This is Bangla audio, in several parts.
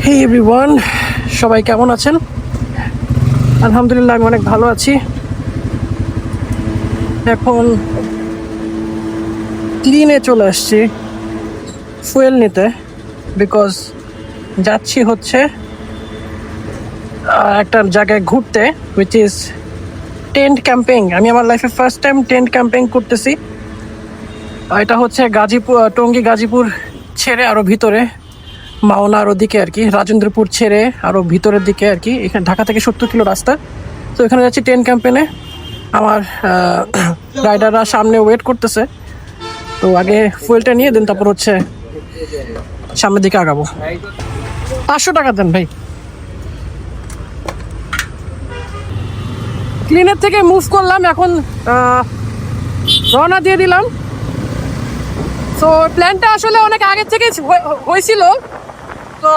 হে এভরিওয়ান, সবাই কেমন আছেন? আলহামদুলিল্লাহ, আমি অনেক ভালো আছি। এখন ক্লিনে চলে আসছি ফুয়েল নিতে, বিকজ যাচ্ছি হচ্ছে একটা জায়গায় ঘুরতে, উইচ ইজ টেন্ট ক্যাম্পিং। আমি আমার লাইফে ফার্স্ট টাইম টেন্ট ক্যাম্পিং করতেছি। এটা হচ্ছে গাজীপুর, টঙ্গী গাজীপুর ছেড়ে আরও ভিতরে, মাওনার ওদিকে আর কি, রাজেন্দ্রপুর ছেড়ে আরও ভিতরের দিকে আর কি। এখানে ঢাকা থেকে 70 কিলো রাস্তা। তো এখানে যাচ্ছি টেন্ট ক্যাম্পেনে। আমার রাইডাররা সামনে ওয়েট করতেছে। তো আগে ফুয়েলটা নিয়ে দেন, তারপর হচ্ছে সামনের দিকে আগাবো। 500 টাকা দেন ভাই। ক্লিনের থেকে মুভ করলাম, এখন রওনা দিয়ে দিলাম। তো প্ল্যানটা আসলে অনেক আগে থেকে হয়েছিল। তো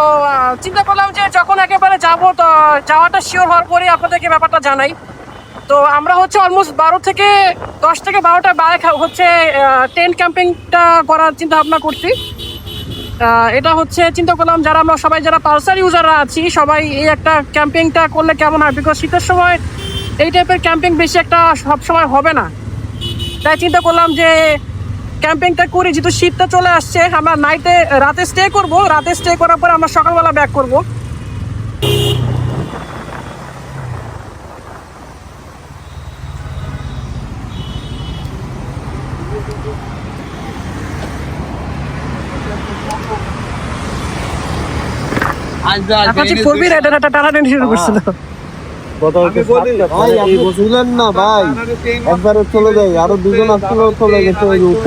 চিন্তা করলাম যে যখন একেবারে যাবো, তো যাওয়াটা শিওর হওয়ার পরে আপনাদেরকে ব্যাপারটা জানাই। তো আমরা হচ্ছে অলমোস্ট 10 থেকে 12টা বাইক হচ্ছে টেন্ট ক্যাম্পিংটা করার চিন্তা ভাবনা করছি। এটা হচ্ছে চিন্তা করলাম যারা আমরা সবাই যারা পালসার ইউজাররা আছি, সবাই এই একটা ক্যাম্পিংটা করলে কেমন হয়, বিকজ শীতের সময় এই টাইপের ক্যাম্পিং বেশি একটা সব সময় হবে না। তাই চিন্তা করলাম যে ক্যাম্পিংটা করি, যেহেতু শীতটা চলে আসছে। আমরা রাতে স্টে করব, রাতে স্টে করার পর আমরা সকালবেলা ব্যাক করব।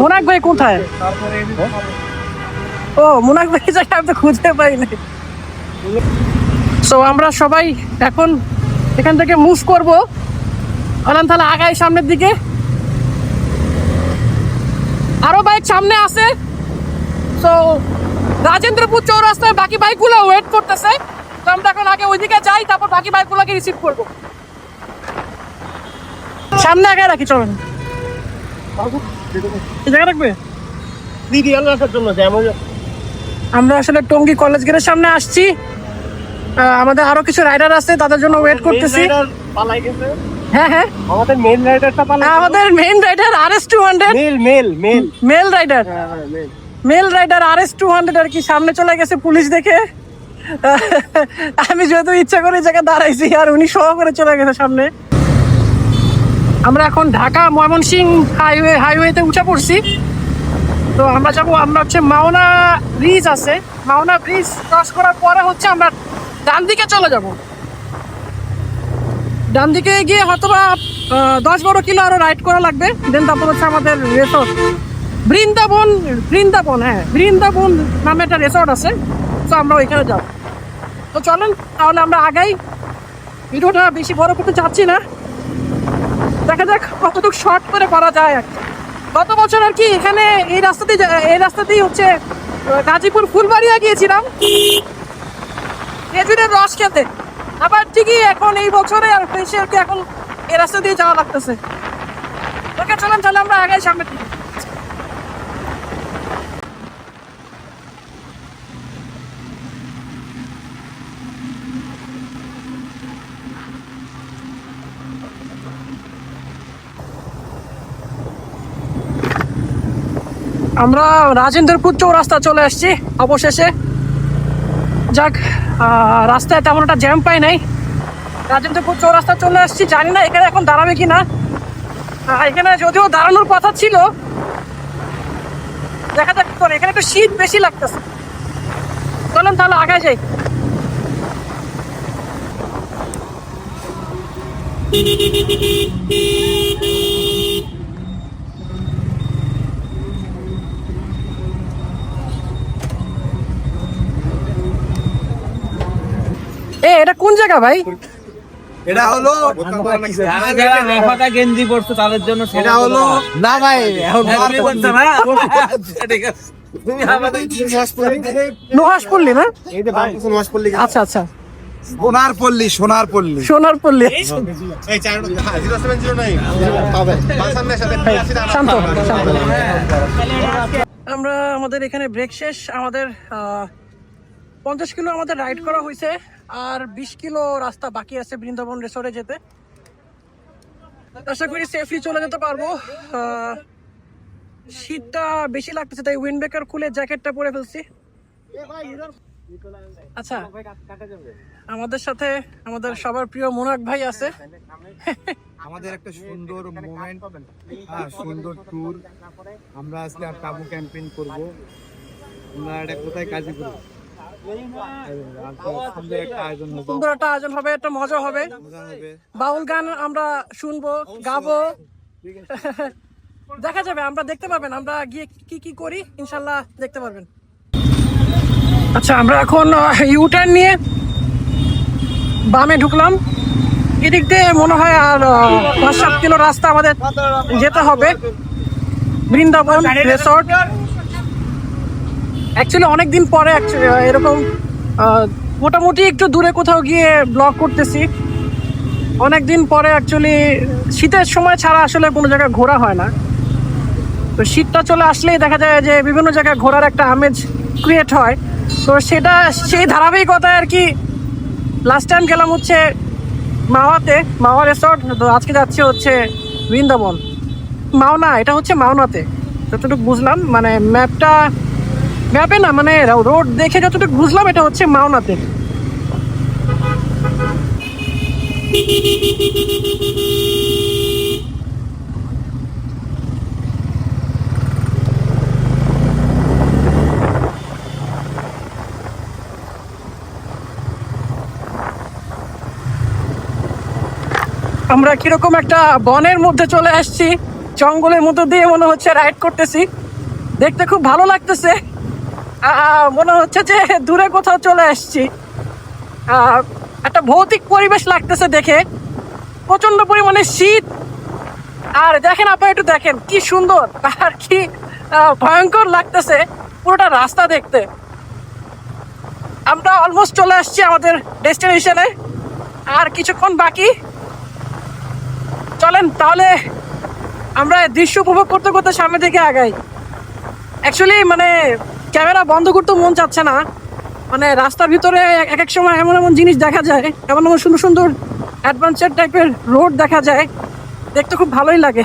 মোনাক ভাই কোথায়? ও মোনাক ভাই জায়গা আমি তো খুঁজে পাই নাই। সো আমরা সবাই এখন এখান থেকে মুভ করবো, তাহলে আগাই সামনের দিকে। আরো বাইক সামনে আছে। সো রাজেন্দ্রপুর চৌরাস্তায় বাকি বাইকগুলো ওয়েট করতেছে। তো আমরা এখন আগে ওইদিকে যাই, তারপর বাকি বাইকগুলোকে রিসিভ করবো। সামনে আগে রাখি, চলেন। জায়গা রাখবে আমরা আসলে টঙ্গী কলেজ গেটের সামনে আসছি। আমাদের আরো কিছু রাইডার আছে, তাদের জন্য ওয়েট করতেছি। হ্যাঁ হ্যাঁ, আমাদের main rider RS200 male rider RS200 আর কি সামনে চলে গেছে পুলিশ দেখে। আমি যেহেতু ইচ্ছা করে জায়গায় দাঁড়াইছি, আর উনি সহ করে চলে গেছে সামনে। আমরা এখন ঢাকা ময়মনসিংহ হাইওয়েতে উঠে পড়ছি। তো আমরা যাবো, আমরা হচ্ছে মাওনা ব্রিজ আছে, মাওনা ব্রিজ ক্রস করার পরে হচ্ছে আমরা ডান দিকে চলে যাব। ডান দিকে গিয়ে হয়তোবা 10-12 কিলো আরো রাইড করা লাগবে। দেন তারপর হচ্ছে আমাদের রিসোর্ট বৃন্দাবন নামে একটা রিসোর্ট আছে। তো আমরা ওইখানে যাব। তো চলেন তাহলে আমরা আগাই। ভিডিওটা বেশি বড় করতে চাচ্ছি না, দেখা যাক কতটুকু শর্ট করে করা যায়। গত বছর আর কি এখানে এই রাস্তাতেই হচ্ছে গাজীপুর ফুলবাড়িয়া গিয়েছিলাম খেজুরের রস খেতে। আবার ঠিকই এখন এই বছরে আর কি এখন এই রাস্তা দিয়ে যাওয়া লাগতেছে। ওকে চলেন তাহলে আমরা আগাই সামনে থেকে। আমরা রাজেন্দ্রপুর চৌরাস্তা চলে আসছি অবশেষে। যাক, রাস্তায় তেমন একটা জ্যাম পাই নাই। রাজেন্দ্রপুর চৌরাস্তা চলে আসছি, জানি না এখানে এখন দাঁড়াবে কিনা। এখানে যদিও দাঁড়ানোর কথা ছিল, দেখা যাক করে। এখানে একটু শীত বেশি লাগতেছে। চলেন তাহলে আগায় যাই। এটা কোন জায়গা ভাই? এটা হলো গেঞ্জি পড়ছে তাদের জন্য। এটা হলো না ভাই, এখন নুহাসপল্লী না? আচ্ছা আচ্ছা, সোনারপল্লী। আমরা আমাদের এখানে ব্রেক শেষ। আমাদের 50 কিলো আমাদের রাইড করা হয়েছে, আর 20 কিলো রাস্তা বাকি আছে বৃন্দাবন রিসোর্টে যেতে। আশা করি সেফলি চলে যেতে পারবো। শীতটা বেশি লাগতেছে, তাই উইন্ড ব্রেকার খুলে জ্যাকেটটা পরে ফেলছি। আচ্ছা, আমাদের সাথে আমাদের সবার প্রিয় মোনাক ভাই আছে। আমাদের একটা সুন্দর মোমেন্ট, সুন্দর ট্যুর। আমরা আজকে টাবু ক্যাম্পেইন করব। আমরা এটা কোথায় কাজে করব? সুন্দর একটা আয়োজন হবে, একটা মজা হবে। বাউল গান আমরা শুনবো, গাবো। দেখা যাবে, আমরা দেখতে পাবেন আমরা গিয়ে কি কি করি, ইনশাল্লাহ দেখতে পারবেন। আচ্ছা, আমরা এখন ইউটার্ন নিয়ে বামে ঢুকলাম। এদিক দিয়ে মনে হয় আর 5-7 কিলো রাস্তা আমাদের যেতে হবে বৃন্দাবন রিসোর্ট। অ্যাকচুয়ালি অনেকদিন পরে এরকম মোটামুটি একটু দূরে কোথাও গিয়ে ব্লগ করতেছি। অনেকদিন পরে অ্যাকচুয়ালি শীতের সময় ছাড়া আসলে কোনো জায়গায় ঘোরা হয় না। তো শীতটা চলে আসলেই দেখা যায় যে বিভিন্ন জায়গায় ঘোরার একটা আমেজ ক্রিয়েট হয়। তো সেটা সেই ধারাবাহিকতায় আর কি লাস্ট টাইম গেলাম হচ্ছে মাওয়াতে, মাওয়া রিসোর্ট। তো আজকে যাচ্ছি হচ্ছে বৃন্দাবন। মাওনা, এটা হচ্ছে মাওনাতে যতটুকু বুঝলাম, মানে ম্যাপে না, মানে রোড দেখে যতটুকু বুঝলাম এটা হচ্ছে মাওনাতে। আমরা কিরকম একটা বনের মধ্যে চলে আসছি, জঙ্গলের মধ্যে দিয়ে মনে হচ্ছে রাইড করতেছি। দেখতে খুব ভালো লাগতেছে, মনে হচ্ছে যে দূরে কোথাও চলে আসছি। একটা ভৌতিক পরিবেশ লাগতেছে দেখে, প্রচন্ড পরিমাণে শীত। আর দেখেন আপনারা, একটু দেখেন কি সুন্দর আর কি ভয়ঙ্কর লাগতেছে পুরোটা রাস্তা দেখতে। আমরা অলমোস্ট চলে আসছি আমাদের ডেস্টিনেশনে, আর কিছুক্ষণ বাকি। চলেন তাহলে আমরা দৃশ্য উপভোগ করতে করতে সামনের দিকে আগাই। অ্যাকচুয়ালি মানে ক্যামেরা বন্ধ করতে মন চাচ্ছে না, মানে রাস্তার ভিতরে এক এক সময় এমন এমন জিনিস দেখা যায়, এমন এমন সুন্দর সুন্দর অ্যাডভেঞ্চার টাইপের রোড দেখা যায়, দেখতে খুব ভালোই লাগে।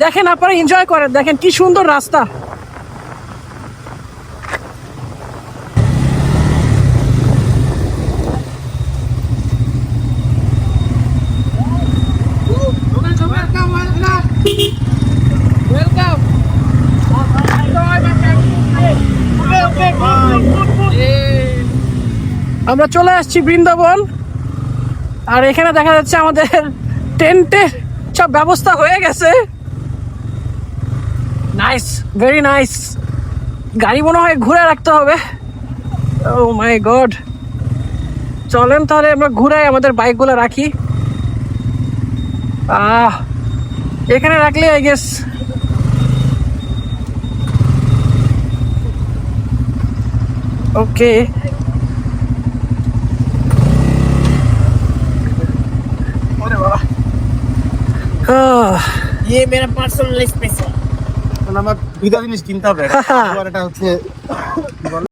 দেখেন আপনারা, এনজয় করেন, দেখেন কি সুন্দর রাস্তা। আমরা চলে আসছি বৃন্দাবন, আর এখানে দেখা যাচ্ছে আমাদের টেন্টের সব ব্যবস্থা হয়ে গেছে। Nice, very nice. গাড়ি মনে হয় ঘুরে রাখতে হবে। ও মাই গড, চলেন তাহলে আমরা ঘুরে আমাদের বাইকগুলো রাখি। এখানে রাখলে আই গেস ওকে। ये मेरा पर्सनल स्पेस है। আমার দুইটা জিনিস কিনতে হবে। এটা হচ্ছে